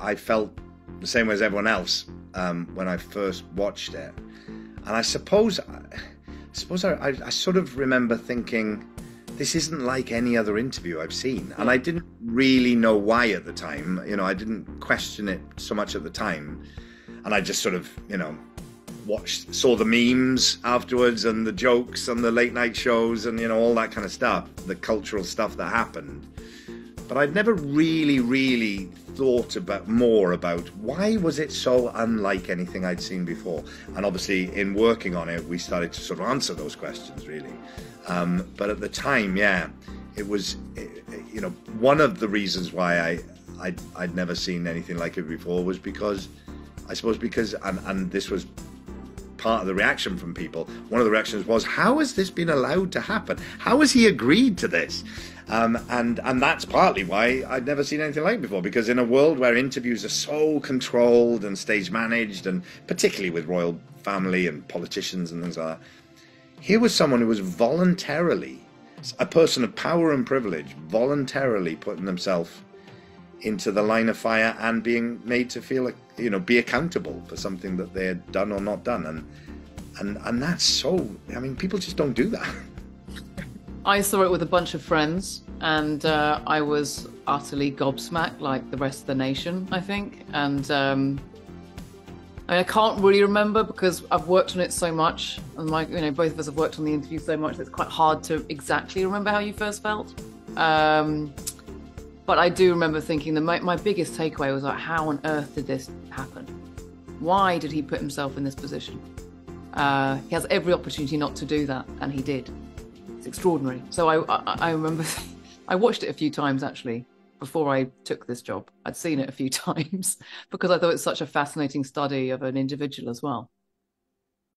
I felt the same way as everyone else when I first watched it. And I suppose I sort of remember thinking, this isn't like any other interview I've seen. And I didn't really know why at the time. You know, I didn't question it so much at the time. And I just sort of, you know, saw the memes afterwards and the jokes and the late night shows and, you know, all that kind of stuff, the cultural stuff that happened. But I'd never really thought more about why was it so unlike anything I'd seen before. And obviously in working on it, we started to sort of answer those questions really. But at the time, it was, you know, one of the reasons why I'd never seen anything like it before was because, and this was part of the reaction from people. One of the reactions was, how has this been allowed to happen? How has he agreed to this? And that's partly why I'd never seen anything like it before, because in a world where interviews are so controlled and stage managed, and particularly with royal family and politicians and things like that, here was someone who was voluntarily, a person of power and privilege, voluntarily putting themselves into the line of fire and being made to feel like, you know, be accountable for something that they had done or not done. And that's so, I mean, people just don't do that. I saw it with a bunch of friends, and I was utterly gobsmacked, like the rest of the nation, I think. And I can't really remember because I've worked on it so much, and both of us have worked on the interview so much that it's quite hard to exactly remember how you first felt. But I do remember thinking that my biggest takeaway was like, how on earth did this happen? Why did he put himself in this position? He has every opportunity not to do that, and he did. It's extraordinary. So I remember I watched it a few times actually before I took this job. I'd seen it a few times because I thought it's such a fascinating study of an individual as well.